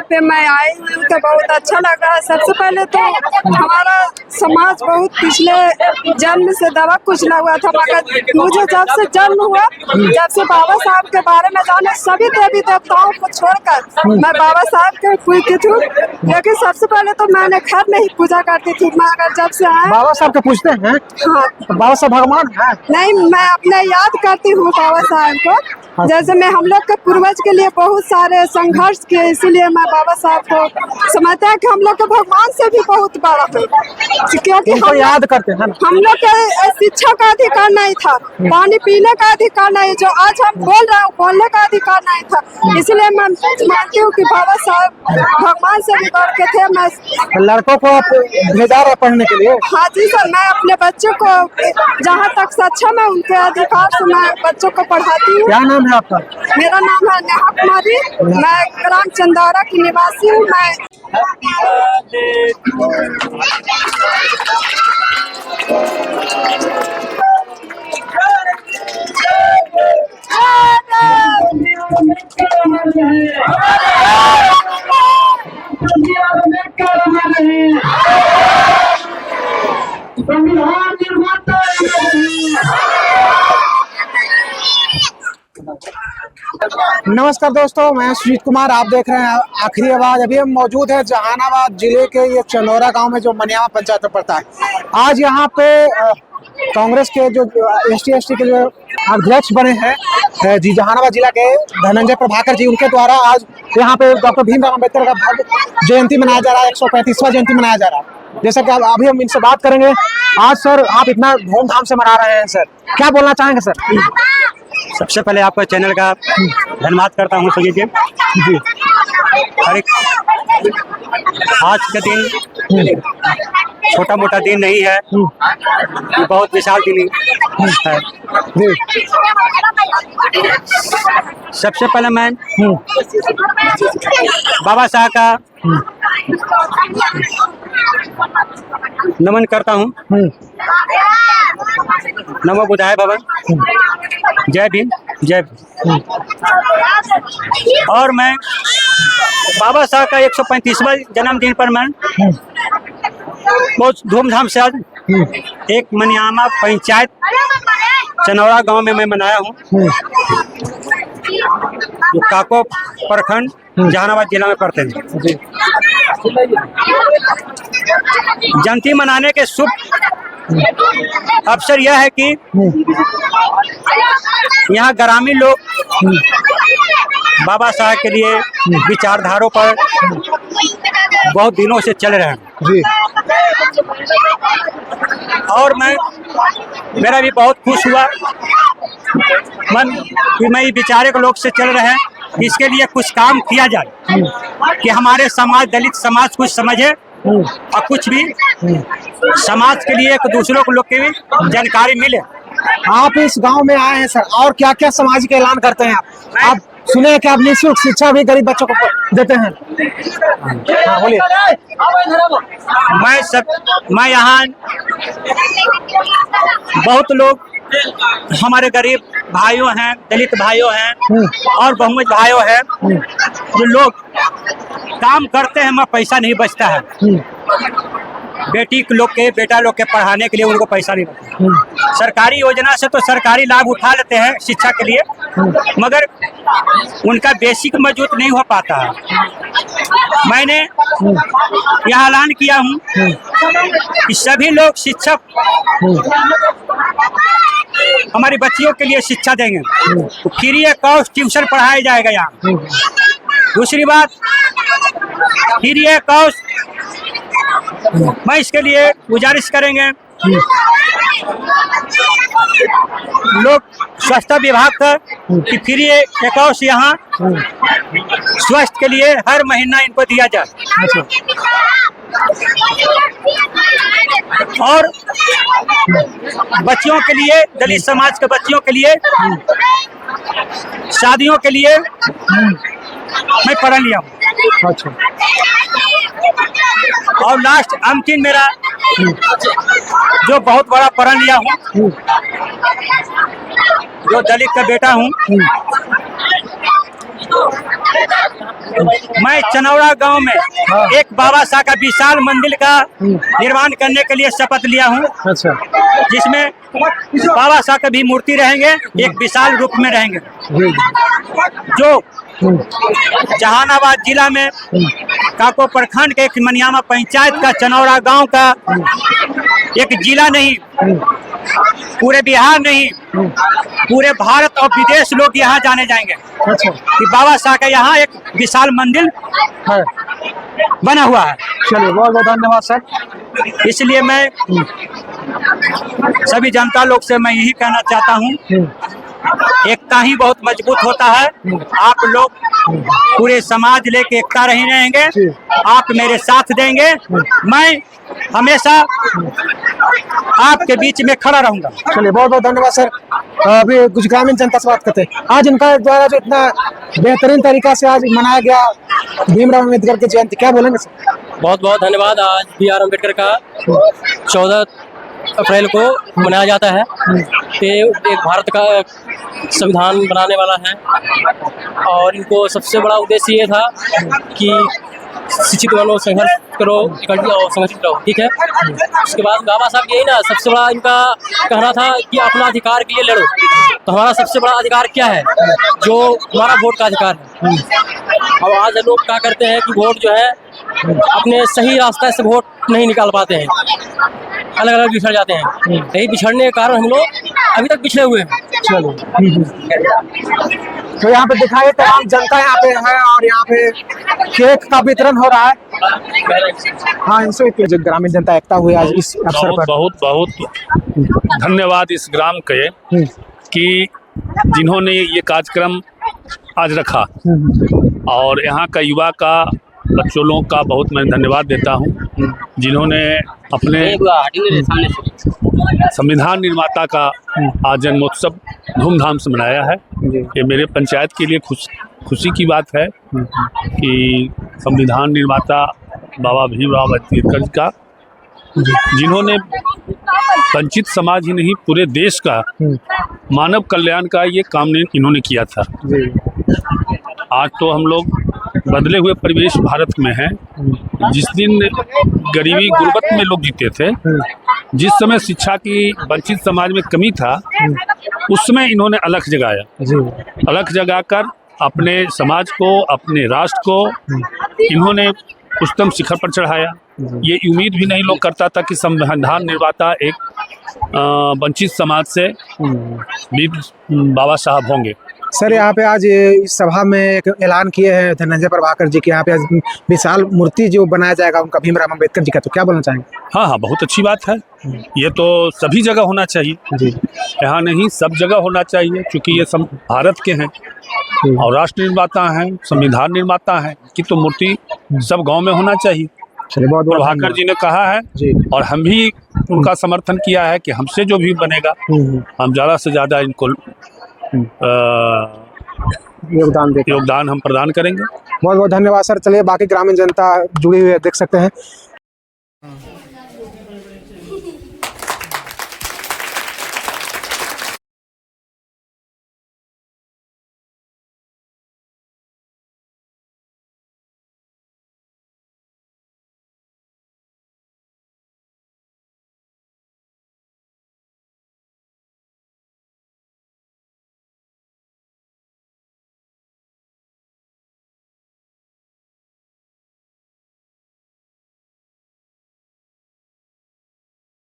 यहाँ पे मैं आई हूँ तो बहुत अच्छा लगा। सबसे पहले तो हमारा समाज बहुत पिछले जन्म से दबा कुचला हुआ था, मगर मुझे जब से जन्म हुआ, जब से बाबा साहब के बारे में जाने, सभी देवी देवताओं को छोड़कर मैं बाबा साहब के पूजती थी। लेकिन सबसे पहले तो मैंने घर में ही पूजा करती थी, मगर जब से आए बाबा साहब के पूछते हैं। हाँ, बाबा साहब भगवान है? नहीं, मैं अपने याद करती हूँ बाबा साहब को। जैसे मैं हम लोग के पूर्वज के लिए बहुत सारे संघर्ष किए, इसीलिए मैं बाबा साहब को समझते हैं कि हम लोग के भगवान से भी बहुत बड़ा है, क्योंकि हम याद करते हैं। हम लोग के शिक्षा का अधिकार नहीं था, पानी पीने का अधिकार नहीं, जो आज हम बोल रहे हैं बोलने का अधिकार नहीं था। इसलिए मैं मानती हूँ कि बाबा साहब भगवान से भी बढ़ के थे। मैं लड़कों को भेजा रहे पढ़ने के लिए? हाँ जी सर, मैं अपने बच्चों को जहाँ तक सक्षम है उनके अधिकार से मैं बच्चों को पढ़ाती हूँ। क्या नाम है आपका? मेरा नाम है नेहा कुमारी, मैं ग्राम चंदौरा की निवासी हूँ। मैं नमस्कार दोस्तों, मैं सुजीत कुमार, आप देख रहे हैं आखिरी आवाज। अभी हम मौजूद है जहानाबाद जिले के ये चनौरा गांव में, जो मनियावा पंचायत में पड़ता है। आज यहाँ पे कांग्रेस के जो ST के जो अध्यक्ष बने हैं जी, जहानाबाद जिला के धनंजय प्रभाकर जी, उनके द्वारा आज यहाँ पे डॉक्टर भीमराव अम्बेडकर का भव्य जयंती मनाया जा रहा है, 135वां जयंती मनाया जा रहा है। जैसा कि अभी हम इनसे बात करेंगे। आज सर आप इतना धूमधाम से मना रहे हैं, सर क्या बोलना चाहेंगे सर? सबसे पहले आपका चैनल का धन्यवाद करता हूँ सुजीत जी। हर एक आज का दिन छोटा मोटा दिन नहीं है, ये बहुत विशाल दिन है। सबसे पहले मैं बाबा साहब का नमन करता हूँ। नमो बुद्धाय भगवान, जय भीम, जय भीम। और मैं बाबा साहब का 135वां जन्मदिन पर मैं बहुत धूमधाम से आज एक मनियावा पंचायत चनौरा गांव में मैं मनाया हूँ, जो काको प्रखंड जहानाबाद जिला में पड़ते हैं। जयंती मनाने के शुभ अवसर यह है कि यहाँ ग्रामीण लोग बाबा साहब के लिए विचारधारों पर बहुत दिनों से चल रहे हैं जी। और मेरा भी बहुत खुश हुआ मन कि मैं विचारे के लोग से चल रहे हैं, इसके लिए कुछ काम किया जाए कि हमारे समाज, दलित समाज कुछ समझे और कुछ भी समाज के लिए एक दूसरों को लोग की भी जानकारी मिले। आप इस गांव में आए हैं सर, और क्या क्या सामाजिक ऐलान करते हैं आप सुने हैं कि आप निःशुल्क शिक्षा भी गरीब बच्चों को देते हैं? हाँ बोलिए। मैं यहाँ बहुत लोग हमारे गरीब भाइयों हैं, दलित भाइयों हैं और बहुमत भाइयों हैं, जो लोग काम करते हैं, मैं पैसा नहीं बचता है। बेटा लोग के पढ़ाने के लिए उनको पैसा नहीं बचता। सरकारी योजना से तो सरकारी लाभ उठा लेते हैं शिक्षा के लिए, मगर उनका बेसिक मजबूत नहीं हो पाता है। मैंने यह ऐलान किया हूँ कि सभी लोग शिक्षक हमारी बच्चियों के लिए शिक्षा देंगे, तो फ्री कॉस्ट ट्यूशन पढ़ाया जाएगा यहाँ। दूसरी बात, फ्री कॉस्ट मैं इसके लिए गुजारिश करेंगे लोग स्वास्थ्य विभाग का कि फ्री कॉस्ट यहाँ स्वास्थ्य के लिए हर महीना इनको दिया जाए। और बच्चियों के लिए, दलित समाज के बच्चियों के लिए शादियों के लिए मैं प्रण लिया हूँ। अच्छा। और लास्ट अंतिम मेरा जो बहुत बड़ा प्रण लिया हूँ, जो दलित का बेटा हूँ, मैं चनौरा गांव में एक बाबा साहब का विशाल मंदिर का निर्माण करने के लिए शपथ लिया हूं, अच्छा जिसमें बाबा साहब का भी मूर्ति रहेंगे, एक विशाल रूप में रहेंगे, जी जो जहानाबाद जिला में काको प्रखंड के एक मनियामा पंचायत का चनौरा गांव का एक जिला नहीं, पूरे बिहार नहीं, पूरे भारत और विदेश लोग यहाँ जाने जाएंगे अच्छा कि बाबा साहब का यहाँ एक विशाल मंदिर है। बना हुआ है। चलिए बहुत बहुत धन्यवाद सर। इसलिए मैं सभी जनता लोग से मैं यही कहना चाहता हूँ, एकता ही बहुत मजबूत होता है। आप लोग पूरे समाज लेके एकता रही रहेंगे, आप मेरे साथ देंगे, मैं हमेशा आपके बीच में खड़ा रहूंगा। चलिए बहुत बहुत धन्यवाद सर। अभी कुछ ग्रामीण जनता से बात करते हैं। आज इनका द्वारा जो इतना बेहतरीन तरीका से आज मनाया गया भीमराव अम्बेडकर की जयंती, क्या बोलेंगे सर? बहुत बहुत धन्यवाद। आज BR अम्बेडकर का 14 अप्रैल को मनाया जाता है। ये एक भारत का संविधान बनाने वाला है और इनको सबसे बड़ा उद्देश्य ये था कि शिक्षित बनो, संघर्ष करो, संगठित रहो, ठीक है। उसके बाद बाबा साहब यही ना सबसे बड़ा इनका कहना था कि अपना अधिकार के लिए लड़ो। तो हमारा सबसे बड़ा अधिकार क्या है? जो हमारा वोट का अधिकार है। अब आज लोग क्या करते हैं कि वोट जो है अपने सही रास्ते से वोट नहीं निकाल पाते हैं, अलग अलग बिछड़ जाते हैं। यही बिछड़ने के कारण हम लोग अभी तक पिछड़े हुए हैं। चलो तो यहाँ पे दिखाई तमाम जनता यहाँ पे है और यहाँ पे केक का वितरण हो रहा है। हाँ, इनसे जो ग्रामीण जनता एकता हुई आज इस अवसर पर बहुत बहुत धन्यवाद इस ग्राम के कि जिन्होंने ये कार्यक्रम आज रखा, और यहाँ का युवा का, बच्चों लोगों का बहुत मैं धन्यवाद देता हूँ, जिन्होंने अपने संविधान निर्माता का आज जन्मोत्सव धूमधाम से मनाया है। ये मेरे पंचायत के लिए खुशी की बात है कि संविधान निर्माता बाबा भीमराव अम्बेडकर का, जिन्होंने वंचित समाज ही नहीं पूरे देश का मानव कल्याण का ये काम इन्होंने किया था। आज तो हम लोग बदले हुए परिवेश भारत में हैं। जिस दिन गरीबी गुर्बत में लोग जीते थे, जिस समय शिक्षा की वंचित समाज में कमी था, उस समय इन्होंने अलख जगाया। अलख जगाकर अपने समाज को, अपने राष्ट्र को इन्होंने उच्चतम शिखर पर चढ़ाया। ये उम्मीद भी नहीं लोग करता था कि संविधान निर्माता एक वंचित समाज से भी बाबा साहब होंगे। सर, यहाँ पे आज इस सभा में एक ऐलान किए हैं धनंजय प्रभाकर जी के, यहाँ पे आज विशाल मूर्ति जो बनाया जाएगा उनका भीमराव अम्बेडकर जी का, तो क्या बोलना चाहेंगे? हाँ, बहुत अच्छी बात है। ये तो सभी जगह होना चाहिए जी, यहाँ नहीं सब जगह होना चाहिए, क्योंकि ये सब भारत के हैं और राष्ट्र निर्माता हैं, संविधान निर्माता हैं, कि तो मूर्ति सब गाँव में होना चाहिए। बहुत प्रभाकर जी ने कहा है जी, और हम भी उनका समर्थन किया है कि हमसे जो भी बनेगा हम ज़्यादा से ज़्यादा इनको योगदान हम प्रदान करेंगे। बहुत बहुत धन्यवाद सर। चलिए बाकी ग्रामीण जनता जुड़ी हुई है, देख सकते हैं।